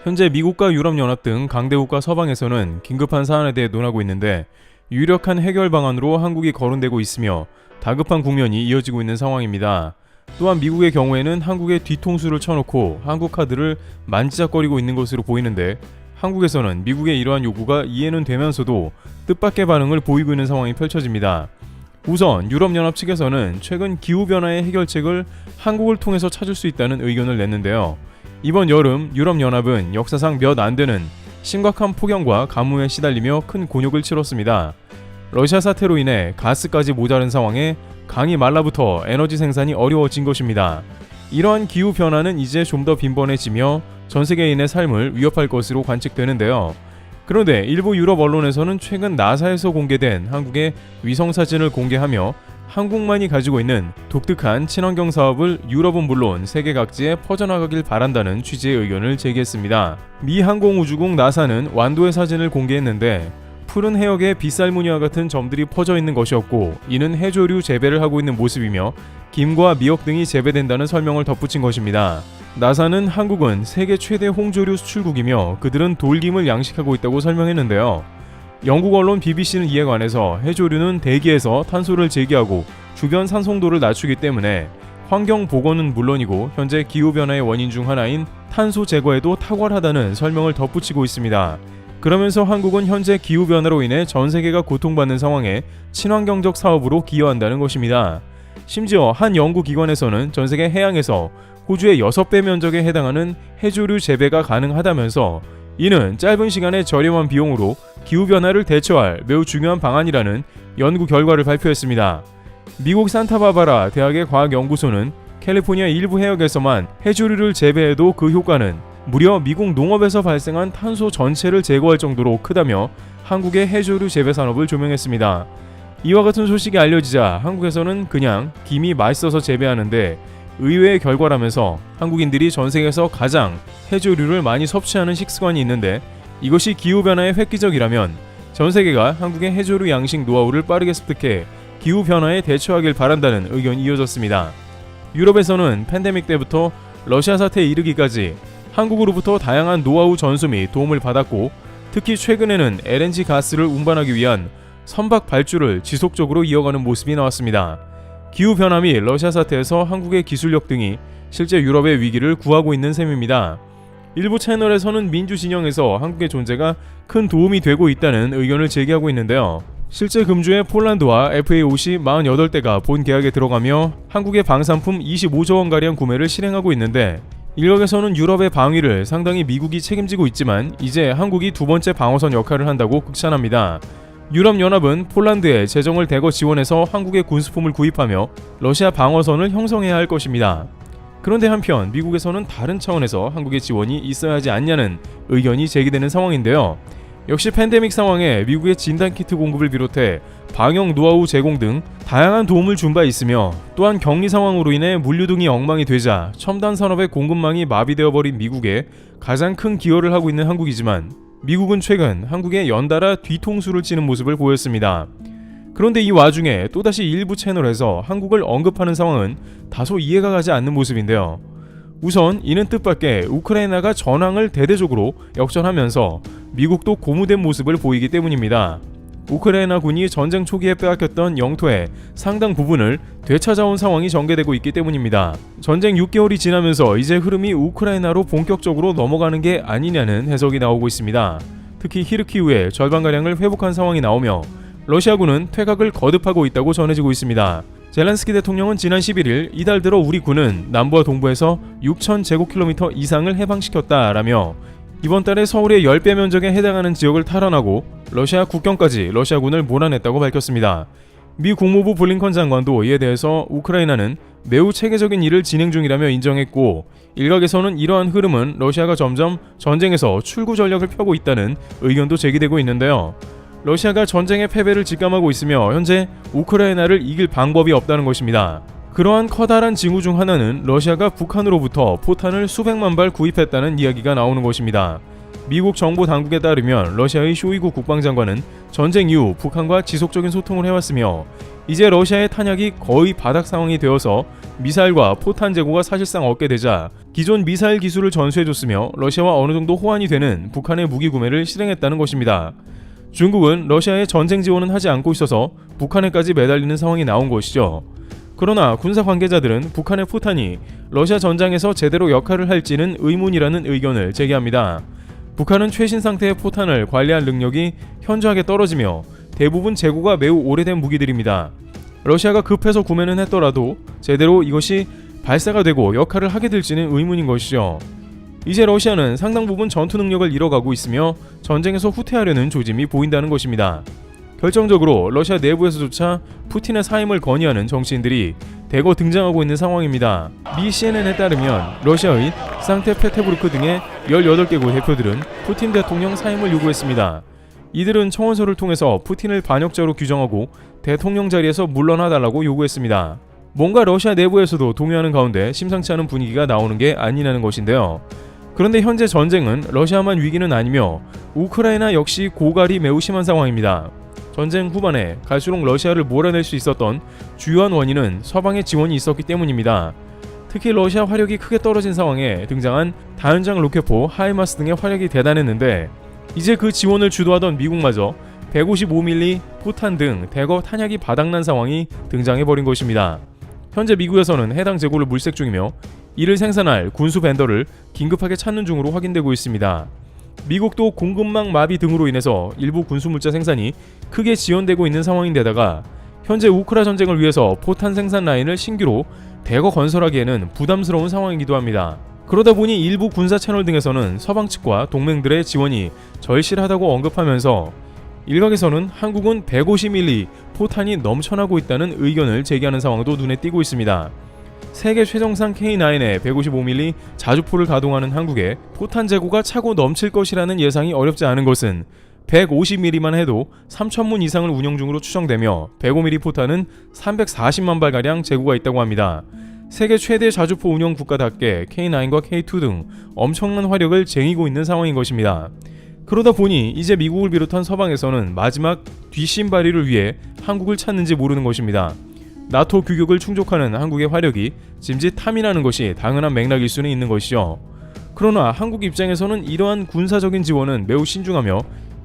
현재 미국과 유럽연합 등 강대국과 서방에서는 긴급한 사안에 대해 논하고 있는데 유력한 해결 방안으로 한국이 거론되고 있으며 다급한 국면이 이어지고 있는 상황입니다. 또한 미국의 경우에는 한국에 뒤통수를 쳐놓고 한국 카드를 만지작거리고 있는 것으로 보이는데 한국에서는 미국의 이러한 요구가 이해는 되면서도 뜻밖의 반응을 보이고 있는 상황이 펼쳐집니다. 우선 유럽연합 측에서는 최근 기후변화의 해결책을 한국을 통해서 찾을 수 있다는 의견을 냈는데요. 이번 여름 유럽연합은 역사상 몇 안 되는 심각한 폭염과 가뭄에 시달리며 큰 곤욕을 치렀습니다. 러시아 사태로 인해 가스까지 모자른 상황에 강이 말라붙어 에너지 생산이 어려워진 것입니다. 이러한 기후변화는 이제 좀 더 빈번해지며 전 세계인의 삶을 위협할 것으로 관측되는데요. 그런데 일부 유럽 언론에서는 최근 나사에서 공개된 한국의 위성사진을 공개하며 한국만이 가지고 있는 독특한 친환경 사업을 유럽은 물론 세계 각지에 퍼져나가길 바란다는 취지의 의견을 제기했습니다. 미 항공우주국 나사는 완도의 사진을 공개했는데 푸른 해역에 빗살무늬와 같은 점들이 퍼져 있는 것이었고 이는 해조류 재배를 하고 있는 모습이며 김과 미역 등이 재배된다는 설명을 덧붙인 것입니다. 나사는 한국은 세계 최대 홍조류 수출국이며 그들은 돌김을 양식하고 있다고 설명했는데요. 영국 언론 BBC는 이에 관해서 해조류는 대기에서 탄소를 제기하고 주변 산송도를 낮추기 때문에 환경 보건은 물론이고 현재 기후변화의 원인 중 하나인 탄소 제거에도 탁월하다는 설명을 덧붙이고 있습니다. 그러면서 한국은 현재 기후변화로 인해 전 세계가 고통받는 상황에 친환경적 사업으로 기여한다는 것입니다. 심지어 한 연구기관에서는 전 세계 해양에서 호주의 6배 면적에 해당하는 해조류 재배가 가능하다면서 이는 짧은 시간에 저렴한 비용으로 기후변화를 대처할 매우 중요한 방안이라는 연구 결과를 발표했습니다. 미국 산타바바라 대학의 과학연구소는 캘리포니아 일부 해역에서만 해조류를 재배해도 그 효과는 무려 미국 농업에서 발생한 탄소 전체를 제거할 정도로 크다며 한국의 해조류 재배 산업을 조명했습니다. 이와 같은 소식이 알려지자 한국에서는 그냥 김이 맛있어서 재배하는데 의외의 결과라면서 한국인들이 전 세계에서 가장 해조류를 많이 섭취하는 식습관이 있는데 이것이 기후변화에 획기적이라면 전 세계가 한국의 해조류 양식 노하우를 빠르게 습득해 기후변화에 대처하길 바란다는 의견이 이어졌습니다. 유럽에서는 팬데믹 때부터 러시아 사태에 이르기까지 한국으로부터 다양한 노하우 전수 및 도움을 받았고 특히 최근에는 LNG 가스를 운반하기 위한 선박 발주를 지속적으로 이어가는 모습이 나왔습니다. 기후변화 및 러시아 사태에서 한국의 기술력 등이 실제 유럽의 위기를 구하고 있는 셈입니다. 일부 채널에서는 민주 진영에서 한국의 존재가 큰 도움이 되고 있다는 의견을 제기하고 있는데요. 실제 금주에 폴란드와 FAOC 48대가 본 계약에 들어가며 한국의 방산품 25조 원가량 구매를 실행하고 있는데 일각에서는 유럽의 방위를 상당히 미국이 책임지고 있지만 이제 한국이 두 번째 방어선 역할을 한다고 극찬합니다. 유럽연합은 폴란드에 재정을 대거 지원해서 한국의 군수품을 구입하며 러시아 방어선을 형성해야 할 것입니다. 그런데 한편 미국에서는 다른 차원에서 한국의 지원이 있어야 하지 않냐는 의견이 제기되는 상황인데요. 역시 팬데믹 상황에 미국의 진단키트 공급을 비롯해 방역 노하우 제공 등 다양한 도움을 준 바 있으며 또한 격리 상황으로 인해 물류 등이 엉망이 되자 첨단 산업의 공급망이 마비되어 버린 미국에 가장 큰 기여를 하고 있는 한국이지만 미국은 최근 한국에 연달아 뒤통수를 치는 모습을 보였습니다. 그런데 이 와중에 또다시 일부 채널에서 한국을 언급하는 상황은 다소 이해가 가지 않는 모습인데요. 우선 이는 뜻밖의 우크라이나가 전황을 대대적으로 역전하면서 미국도 고무된 모습을 보이기 때문입니다. 우크라이나 군이 전쟁 초기에 빼앗겼던 영토의 상당 부분을 되찾아온 상황이 전개되고 있기 때문입니다. 전쟁 6개월이 지나면서 이제 흐름이 우크라이나로 본격적으로 넘어가는 게 아니냐는 해석이 나오고 있습니다. 특히 히르키우의 절반가량을 회복한 상황이 나오며 러시아군은 퇴각을 거듭하고 있다고 전해지고 있습니다. 젤렌스키 대통령은 지난 11일 이달 들어 우리 군은 남부와 동부에서 6,000제곱킬로미터 이상을 해방시켰다라며 이번 달에 서울의 10배 면적에 해당하는 지역을 탈환하고 러시아 국경까지 러시아군을 몰아냈다고 밝혔습니다. 미 국무부 블링컨 장관도 이에 대해서 우크라이나는 매우 체계적인 일을 진행 중이라며 인정했고 일각에서는 이러한 흐름은 러시아가 점점 전쟁에서 출구 전략을 펴고 있다는 의견도 제기되고 있는데요. 러시아가 전쟁의 패배를 직감하고 있으며 현재 우크라이나를 이길 방법이 없다는 것입니다. 그러한 커다란 징후 중 하나는 러시아가 북한으로부터 포탄을 수백만 발 구입했다는 이야기가 나오는 것입니다. 미국 정보 당국에 따르면 러시아의 쇼이구 국방장관은 전쟁 이후 북한과 지속적인 소통을 해왔으며 이제 러시아의 탄약이 거의 바닥 상황이 되어서 미사일과 포탄 재고가 사실상 없게 되자 기존 미사일 기술을 전수해줬으며 러시아와 어느 정도 호환이 되는 북한의 무기 구매를 실행했다는 것입니다. 중국은 러시아의 전쟁 지원은 하지 않고 있어서 북한에까지 매달리는 상황이 나온 것이죠. 그러나 군사 관계자들은 북한의 포탄이 러시아 전장에서 제대로 역할을 할지는 의문이라는 의견을 제기합니다. 북한은 최신 상태의 포탄을 관리할 능력이 현저하게 떨어지며 대부분 재고가 매우 오래된 무기들입니다. 러시아가 급해서 구매는 했더라도 제대로 이것이 발사가 되고 역할을 하게 될지는 의문인 것이죠. 이제 러시아는 상당 부분 전투 능력을 잃어가고 있으며 전쟁에서 후퇴하려는 조짐이 보인다는 것입니다. 결정적으로 러시아 내부에서조차 푸틴의 사임을 건의하는 정치인들이 대거 등장하고 있는 상황입니다. 미 CNN에 따르면 러시아의 상트페테부르크 등의 18개국 대표들은 푸틴 대통령 사임을 요구했습니다. 이들은 청원서를 통해서 푸틴을 반역자로 규정하고 대통령 자리에서 물러나달라고 요구했습니다. 뭔가 러시아 내부에서도 동요하는 가운데 심상치 않은 분위기가 나오는 게 아니라는 것인데요. 그런데 현재 전쟁은 러시아만 위기는 아니며 우크라이나 역시 고갈이 매우 심한 상황입니다. 전쟁 후반에 갈수록 러시아를 몰아낼 수 있었던 주요한 원인은 서방의 지원이 있었기 때문입니다. 특히 러시아 화력이 크게 떨어진 상황에 등장한 다연장 로켓포 하이마스 등의 화력이 대단했는데 이제 그 지원을 주도하던 미국마저 155mm 포탄 등 대거 탄약이 바닥난 상황이 등장해버린 것입니다. 현재 미국에서는 해당 재고를 물색 중이며 이를 생산할 군수 벤더를 긴급하게 찾는 중으로 확인되고 있습니다. 미국도 공급망 마비 등으로 인해서 일부 군수물자 생산이 크게 지연되고 있는 상황인데다가 현재 우크라 전쟁을 위해서 포탄 생산 라인을 신규로 대거 건설하기에는 부담스러운 상황이기도 합니다. 그러다 보니 일부 군사 채널 등에서는 서방 측과 동맹들의 지원이 절실하다고 언급하면서 일각에서는 한국은 150mm 포탄이 넘쳐나고 있다는 의견을 제기하는 상황도 눈에 띄고 있습니다. 세계 최정상 K9의 155mm 자주포를 가동하는 한국에 포탄 재고가 차고 넘칠 것이라는 예상이 어렵지 않은 것은 150mm만 해도 3,000문 이상을 운영 중으로 추정되며 105mm 포탄은 340만 발가량 재고가 있다고 합니다. 세계 최대 자주포 운영 국가답게 K9과 K2 등 엄청난 화력을 쟁이고 있는 상황인 것입니다. 그러다 보니 이제 미국을 비롯한 서방에서는 마지막 뒷심발이를 위해 한국을 찾는지 모르는 것입니다. 나토 규격을 충족하는 한국의 화력이 짐짓함이라는 것이 당연한 맥락일 수는 있는 것이죠. 그러나 한국 입장에서는 이러한 군사적인 지원은 매우 신중하며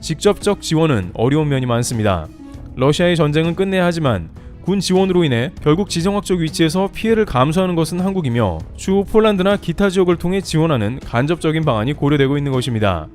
직접적 지원은 어려운 면이 많습니다. 러시아의 전쟁은 끝내야 하지만 군 지원으로 인해 결국 지정학적 위치에서 피해를 감수하는 것은 한국이며 추후 폴란드나 기타 지역을 통해 지원하는 간접적인 방안이 고려되고 있는 것입니다.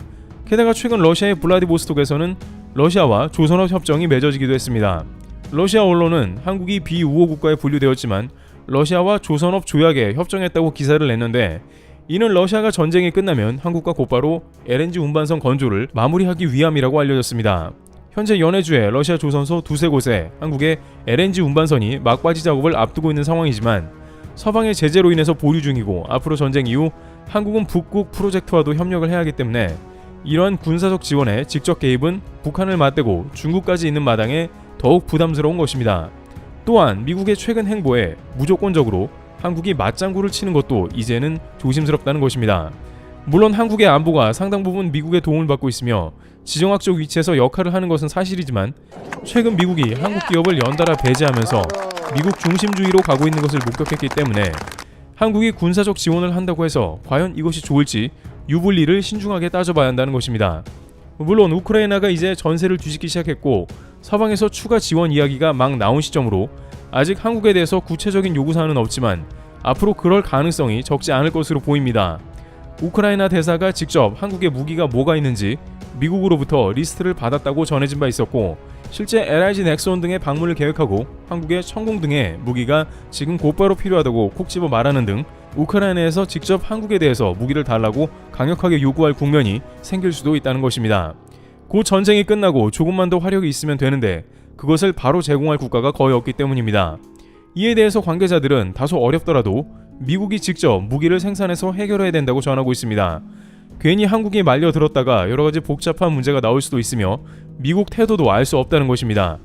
게다가 최근 러시아의 블라디보스톡에서는 러시아와 조선업 협정이 맺어지기도 했습니다. 러시아 언론은 한국이 비우호 국가에 분류되었지만 러시아와 조선업 조약에 협정했다고 기사를 냈는데 이는 러시아가 전쟁이 끝나면 한국과 곧바로 LNG 운반선 건조를 마무리하기 위함이라고 알려졌습니다. 현재 연해주에 러시아 조선소 두세 곳에 한국의 LNG 운반선이 막바지 작업을 앞두고 있는 상황이지만 서방의 제재로 인해서 보류 중이고 앞으로 전쟁 이후 한국은 북극 프로젝트와도 협력을 해야 하기 때문에 이러한 군사적 지원에 직접 개입은 북한을 맞대고 중국까지 있는 마당에 더욱 부담스러운 것입니다. 또한 미국의 최근 행보에 무조건적으로 한국이 맞장구를 치는 것도 이제는 조심스럽다는 것입니다. 물론 한국의 안보가 상당 부분 미국의 도움을 받고 있으며 지정학적 위치에서 역할을 하는 것은 사실이지만 최근 미국이 한국 기업을 연달아 배제하면서 미국 중심주의로 가고 있는 것을 목격했기 때문에 한국이 군사적 지원을 한다고 해서 과연 이것이 좋을지 유불리를 신중하게 따져봐야 한다는 것입니다. 물론 우크라이나가 이제 전세를 뒤집기 시작했고 서방에서 추가 지원 이야기가 막 나온 시점으로 아직 한국에 대해서 구체적인 요구사항은 없지만 앞으로 그럴 가능성이 적지 않을 것으로 보입니다. 우크라이나 대사가 직접 한국에 무기가 뭐가 있는지 미국으로부터 리스트를 받았다고 전해진 바 있었고 실제 LIG 넥슨 등의 방문을 계획하고 한국의 천공 등의 무기가 지금 곧바로 필요하다고 콕 집어 말하는 등 우크라이나에서 직접 한국에 대해서 무기를 달라고 강력하게 요구할 국면이 생길 수도 있다는 것입니다. 곧 전쟁이 끝나고 조금만 더 화력이 있으면 되는데 그것을 바로 제공할 국가가 거의 없기 때문입니다. 이에 대해서 관계자들은 다소 어렵더라도 미국이 직접 무기를 생산해서 해결해야 된다고 전하고 있습니다. 괜히 한국이 말려들었다가 여러가지 복잡한 문제가 나올 수도 있으며 미국 태도도 알 수 없다는 것입니다.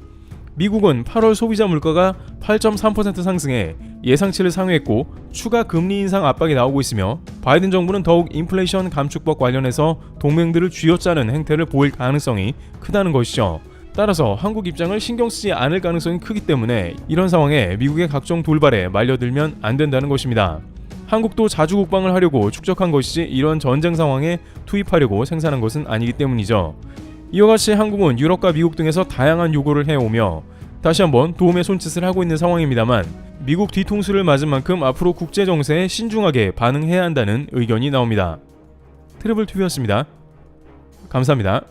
미국은 8월 소비자 물가가 8.3% 상승해 예상치를 상회했고 추가 금리 인상 압박이 나오고 있으며 바이든 정부는 더욱 인플레이션 감축법 관련해서 동맹들을 쥐어짜는 행태를 보일 가능성이 크다는 것이죠. 따라서 한국 입장을 신경 쓰지 않을 가능성이 크기 때문에 이런 상황에 미국의 각종 돌발에 말려들면 안 된다는 것입니다. 한국도 자주 국방을 하려고 축적한 것이지 이런 전쟁 상황에 투입하려고 생산한 것은 아니기 때문이죠. 이와 같이 한국은 유럽과 미국 등에서 다양한 요구를 해오며 다시 한번 도움의 손짓을 하고 있는 상황입니다만 미국 뒤통수를 맞은 만큼 앞으로 국제 정세에 신중하게 반응해야 한다는 의견이 나옵니다. 트러블TV였습니다. 감사합니다.